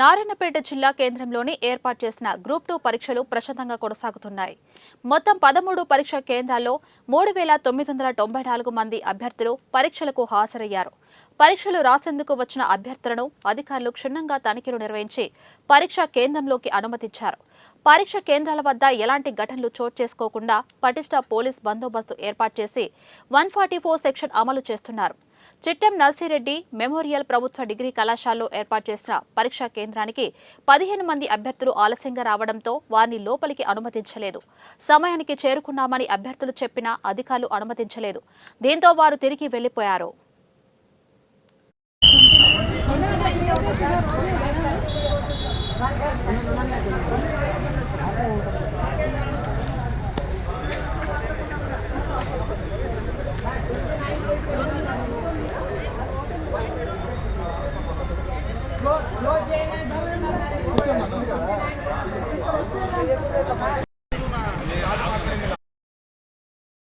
నారాయణపేట జిల్లా కేంద్రంలోని ఏర్పాటు చేసిన గ్రూప్ 2 పరీక్షలు ప్రశాంతంగా కొనసాగుతున్నాయి. మొత్తం 13 పరీక్షా కేంద్రాల్లో 3994 మంది అభ్యర్థులు పరీక్షలకు హాజరయ్యారు. పరీక్షలు రాసేందుకు వచ్చిన అభ్యర్థులను అధికారులు క్షుణ్ణంగా తనిఖీలు నిర్వహించి పరీక్షా కేంద్రంలోకి అనుమతించారు. పరీక్ష కేంద్రాల వద్ద ఎలాంటి ఘటనలు చోటు చేసుకోకుండా పటిష్ట పోలీస్ బందోబస్తు ఏర్పాటు చేసి 144 సెక్షన్ అమలు చేస్తున్నారు. చిట్టెం నర్సిరెడ్డి మెమోరియల్ ప్రభుత్వ డిగ్రీ కళాశాలలో ఏర్పాటు చేసిన పరీక్షా కేంద్రానికి 15 మంది అభ్యర్థులు ఆలస్యంగా రావడంతో వారిని లోపలికి అనుమతించలేదు. సమయానికి చేరుకున్నామని అభ్యర్థులు చెప్పినా అధికారులు అనుమతించలేదు. దీంతో వారు తిరిగి వెళ్లిపోయారు.